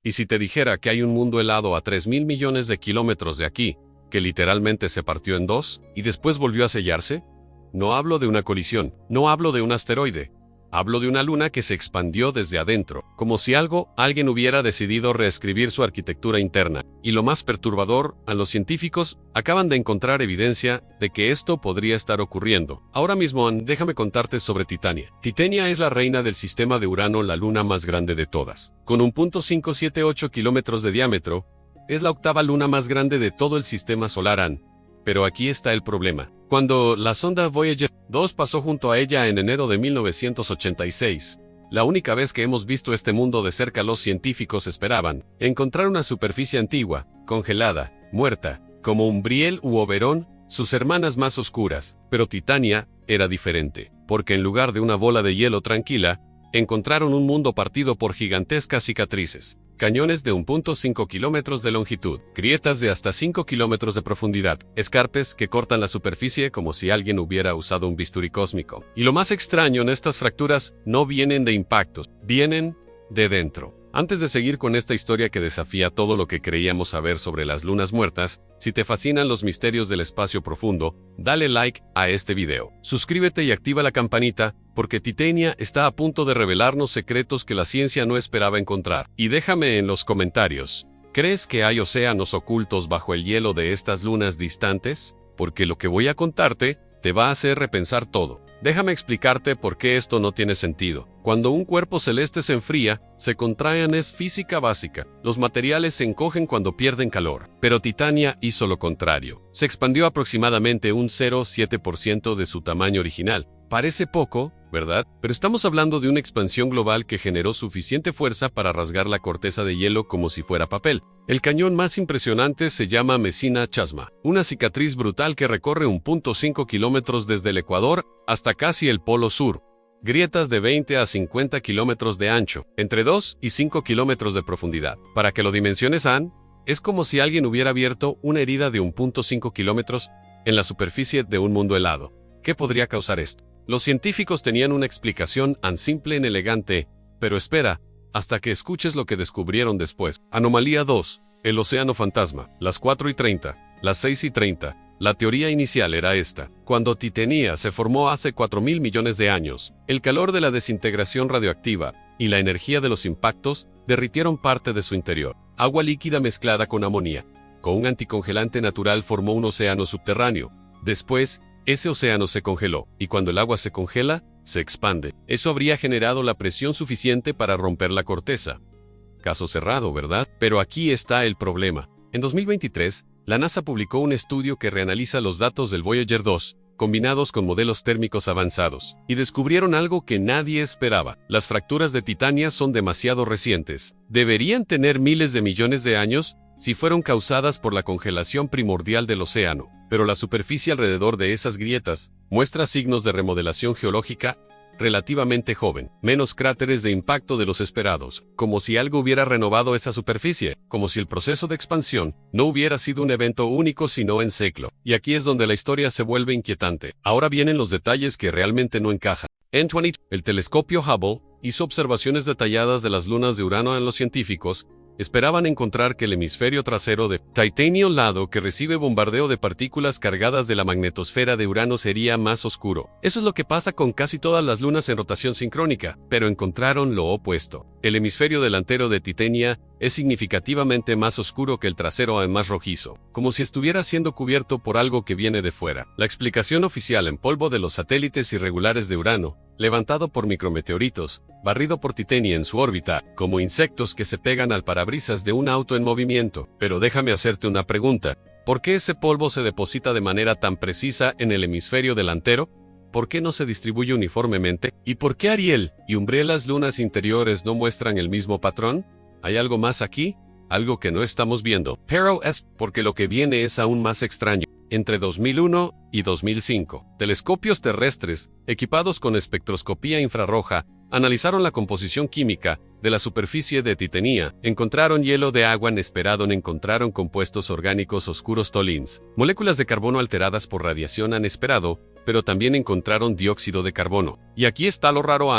Y si te dijera que hay un mundo helado a 3.000 millones de kilómetros de aquí, que literalmente se partió en dos, y después volvió a sellarse? No hablo de una colisión, no hablo de un asteroide. Hablo de una luna que se expandió desde adentro, como si alguien hubiera decidido reescribir su arquitectura interna. Y lo más perturbador, a los científicos acaban de encontrar evidencia de que esto podría estar ocurriendo. Ahora mismo, déjame contarte sobre Titania. Titania es la reina del sistema de Urano, la luna más grande de todas. Con 1.578 kilómetros de diámetro, es la octava luna más grande de todo el sistema solar. Pero aquí está el problema. Cuando la sonda Voyager 2 pasó junto a ella en enero de 1986, la única vez que hemos visto este mundo de cerca, los científicos esperaban encontrar una superficie antigua, congelada, muerta, como Umbriel u Oberon, sus hermanas más oscuras. Pero Titania era diferente, porque en lugar de una bola de hielo tranquila, encontraron un mundo partido por gigantescas cicatrices. Cañones de 1.5 kilómetros de longitud, grietas de hasta 5 kilómetros de profundidad, escarpes que cortan la superficie como si alguien hubiera usado un bisturí cósmico. Y lo más extraño en estas fracturas no vienen de impactos, vienen de dentro. Antes de seguir con esta historia que desafía todo lo que creíamos saber sobre las lunas muertas, si te fascinan los misterios del espacio profundo, dale like a este video. Suscríbete y activa la campanita, porque Titania está a punto de revelarnos secretos que la ciencia no esperaba encontrar. Y déjame en los comentarios, ¿crees que hay océanos ocultos bajo el hielo de estas lunas distantes? Porque lo que voy a contarte te va a hacer repensar todo. Déjame explicarte por qué esto no tiene sentido. Cuando un cuerpo celeste se enfría, se contraen, es física básica. Los materiales se encogen cuando pierden calor. Pero Titania hizo lo contrario. Se expandió aproximadamente un 0,7% de su tamaño original. Parece poco, ¿verdad? Pero estamos hablando de una expansión global que generó suficiente fuerza para rasgar la corteza de hielo como si fuera papel. El cañón más impresionante se llama Messina Chasma, una cicatriz brutal que recorre 1.5 kilómetros desde el Ecuador hasta casi el Polo Sur. Grietas de 20 a 50 kilómetros de ancho, entre 2 y 5 kilómetros de profundidad. Para que lo dimensiones, es como si alguien hubiera abierto una herida de 1.5 kilómetros en la superficie de un mundo helado. ¿Qué podría causar esto? Los científicos tenían una explicación tan simple y elegante, pero espera, hasta que escuches lo que descubrieron después. Anomalía 2. El océano fantasma. Las 4:30, las 6:30. La teoría inicial era esta. Cuando Titania se formó hace 4.000 millones de años, el calor de la desintegración radioactiva y la energía de los impactos derritieron parte de su interior. Agua líquida mezclada con amonía, con un anticongelante natural, formó un océano subterráneo. Después, ese océano se congeló, y cuando el agua se congela, se expande. Eso habría generado la presión suficiente para romper la corteza. Caso cerrado, ¿verdad? Pero aquí está el problema. En 2023, la NASA publicó un estudio que reanaliza los datos del Voyager 2, combinados con modelos térmicos avanzados, y descubrieron algo que nadie esperaba. Las fracturas de Titania son demasiado recientes. Deberían tener miles de millones de años si fueron causadas por la congelación primordial del océano. Pero la superficie alrededor de esas grietas muestra signos de remodelación geológica relativamente joven, menos cráteres de impacto de los esperados, como si algo hubiera renovado esa superficie, como si el proceso de expansión no hubiera sido un evento único sino en ciclo. Y aquí es donde la historia se vuelve inquietante. Ahora vienen los detalles que realmente no encajan. En 2020, el telescopio Hubble hizo observaciones detalladas de las lunas de Urano. En los científicos esperaban encontrar que el hemisferio trasero de Titania, lado que recibe bombardeo de partículas cargadas de la magnetosfera de Urano, sería más oscuro. Eso es lo que pasa con casi todas las lunas en rotación sincrónica, pero encontraron lo opuesto. El hemisferio delantero de Titania es significativamente más oscuro que el trasero, además rojizo, como si estuviera siendo cubierto por algo que viene de fuera. La explicación oficial: en polvo de los satélites irregulares de Urano, levantado por micrometeoritos, barrido por Titania en su órbita, como insectos que se pegan al parabrisas de un auto en movimiento. Pero déjame hacerte una pregunta. ¿Por qué ese polvo se deposita de manera tan precisa en el hemisferio delantero? ¿Por qué no se distribuye uniformemente? ¿Y por qué Ariel y Umbriel, las lunas interiores, no muestran el mismo patrón? ¿Hay algo más aquí? Algo que no estamos viendo. Pero es porque lo que viene es aún más extraño. Entre 2001 y 2005, telescopios terrestres, equipados con espectroscopía infrarroja, analizaron la composición química de la superficie de Titania. Encontraron hielo de agua inesperado, encontraron compuestos orgánicos oscuros tolins, moléculas de carbono alteradas por radiación inesperado, pero también encontraron dióxido de carbono. Y aquí está lo raro,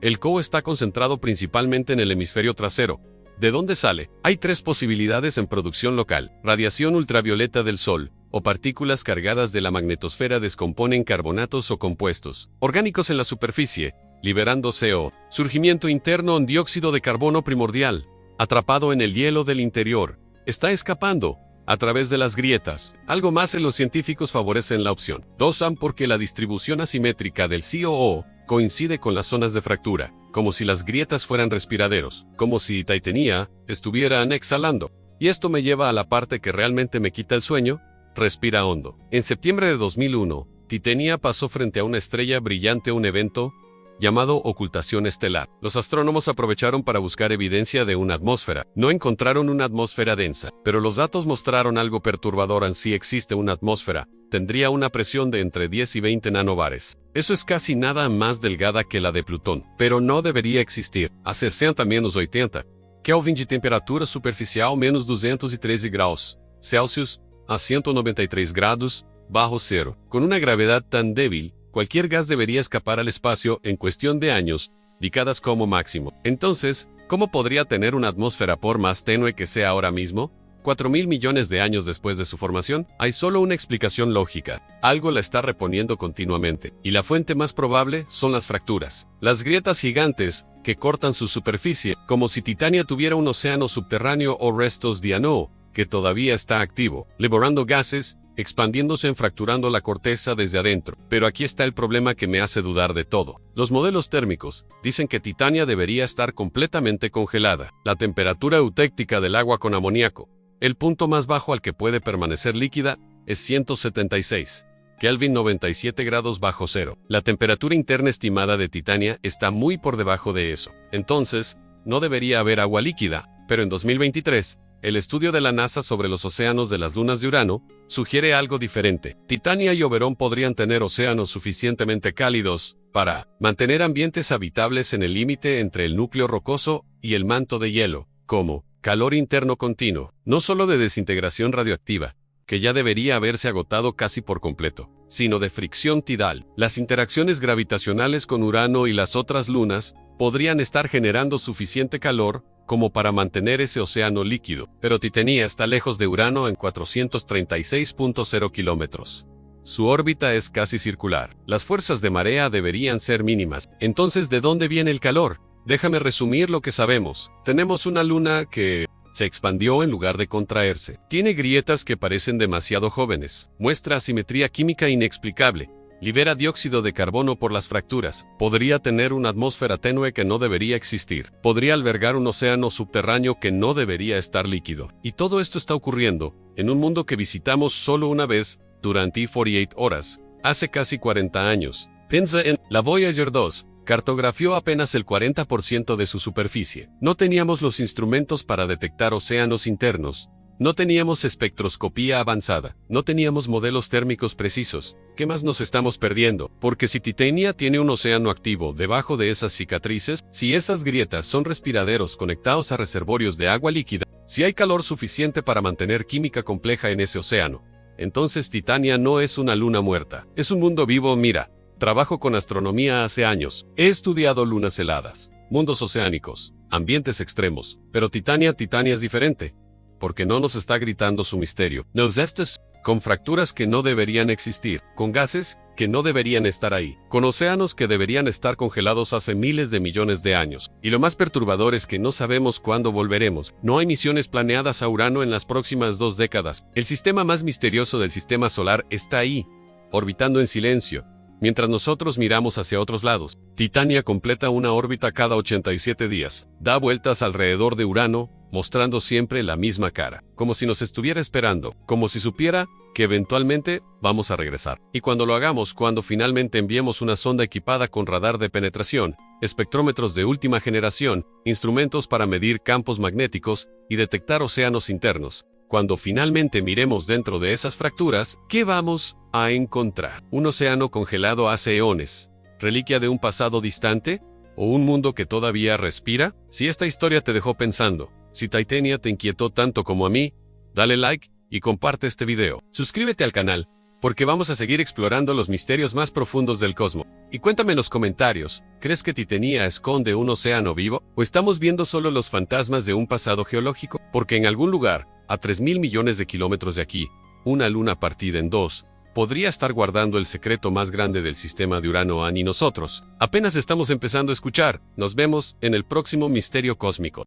el CO está concentrado principalmente en el hemisferio trasero, ¿De dónde sale? Hay tres posibilidades en producción local: radiación ultravioleta del Sol, o partículas cargadas de la magnetosfera descomponen carbonatos o compuestos orgánicos en la superficie, liberando CO. Surgimiento interno en dióxido de carbono primordial, atrapado en el hielo del interior, está escapando a través de las grietas. Algo más en los científicos favorecen la opción 2 porque la distribución asimétrica del COO coincide con las zonas de fractura, como si las grietas fueran respiraderos, como si Titania estuvieran exhalando. Y esto me lleva a la parte que realmente me quita el sueño: respira hondo. En septiembre de 2001, Titania pasó frente a una estrella brillante, un evento llamado ocultación estelar. Los astrónomos aprovecharon para buscar evidencia de una atmósfera. No encontraron una atmósfera densa, pero los datos mostraron algo perturbador. Si existe una atmósfera, tendría una presión de entre 10 y 20 nanobares. Eso es casi nada más delgada que la de Plutón, pero no debería existir. A 60 menos 80 Kelvin de temperatura superficial, menos 213 graus Celsius, a 193 grados bajo cero. Con una gravedad tan débil, cualquier gas debería escapar al espacio en cuestión de años, décadas como máximo. Entonces, ¿cómo podría tener una atmósfera por más tenue que sea ahora mismo? 4.000 millones de años después de su formación, hay solo una explicación lógica: algo la está reponiendo continuamente, y la fuente más probable son las fracturas. Las grietas gigantes que cortan su superficie, como si Titania tuviera un océano subterráneo o restos de ano que todavía está activo, liberando gases, expandiéndose, fracturando la corteza desde adentro. Pero aquí está el problema que me hace dudar de todo. Los modelos térmicos dicen que Titania debería estar completamente congelada. La temperatura eutéctica del agua con amoníaco, el punto más bajo al que puede permanecer líquida, es 176 Kelvin, 97 grados bajo cero. La temperatura interna estimada de Titania está muy por debajo de eso. Entonces, no debería haber agua líquida, pero en 2023, el estudio de la NASA sobre los océanos de las lunas de Urano sugiere algo diferente. Titania y Oberon podrían tener océanos suficientemente cálidos para mantener ambientes habitables en el límite entre el núcleo rocoso y el manto de hielo, como calor interno continuo, no solo de desintegración radioactiva, que ya debería haberse agotado casi por completo, sino de fricción tidal. Las interacciones gravitacionales con Urano y las otras lunas podrían estar generando suficiente calor como para mantener ese océano líquido, pero Titania está lejos de Urano en 436.0 kilómetros. Su órbita es casi circular. Las fuerzas de marea deberían ser mínimas. Entonces, ¿de dónde viene el calor? Déjame resumir lo que sabemos. Tenemos una luna que se expandió en lugar de contraerse. Tiene grietas que parecen demasiado jóvenes. Muestra asimetría química inexplicable. Libera dióxido de carbono por las fracturas. Podría tener una atmósfera tenue que no debería existir. Podría albergar un océano subterráneo que no debería estar líquido. Y todo esto está ocurriendo en un mundo que visitamos solo una vez durante 48 horas, hace casi 40 años. Piensa en la Voyager 2. Cartografió apenas el 40% de su superficie. No teníamos los instrumentos para detectar océanos internos. No teníamos espectroscopía avanzada. No teníamos modelos térmicos precisos. ¿Qué más nos estamos perdiendo? Porque si Titania tiene un océano activo debajo de esas cicatrices, si esas grietas son respiraderos conectados a reservorios de agua líquida, si hay calor suficiente para mantener química compleja en ese océano, entonces Titania no es una luna muerta. Es un mundo vivo. Mira, trabajo con astronomía hace años. He estudiado lunas heladas, mundos oceánicos, ambientes extremos. Pero Titania es diferente, porque no nos está gritando su misterio. Nos estés con fracturas que no deberían existir, con gases que no deberían estar ahí, con océanos que deberían estar congelados hace miles de millones de años. Y lo más perturbador es que no sabemos cuándo volveremos. No hay misiones planeadas a Urano en las próximas 2 décadas. El sistema más misterioso del sistema solar está ahí, orbitando en silencio, mientras nosotros miramos hacia otros lados. Titania completa una órbita cada 87 días. Da vueltas alrededor de Urano, mostrando siempre la misma cara, como si nos estuviera esperando, como si supiera que eventualmente vamos a regresar. Y cuando lo hagamos, cuando finalmente enviemos una sonda equipada con radar de penetración, espectrómetros de última generación, instrumentos para medir campos magnéticos y detectar océanos internos, cuando finalmente miremos dentro de esas fracturas, ¿qué vamos a encontrar? ¿Un océano congelado hace eones, reliquia de un pasado distante? ¿O un mundo que todavía respira? Si esta historia te dejó pensando, si Titania te inquietó tanto como a mí, dale like y comparte este video. Suscríbete al canal, porque vamos a seguir explorando los misterios más profundos del cosmos. Y cuéntame en los comentarios, ¿crees que Titania esconde un océano vivo? ¿O estamos viendo solo los fantasmas de un pasado geológico? Porque en algún lugar, a 3.000 millones de kilómetros de aquí, una luna partida en dos, podría estar guardando el secreto más grande del sistema de Urano A, y nosotros apenas estamos empezando a escuchar. Nos vemos en el próximo Misterio Cósmico.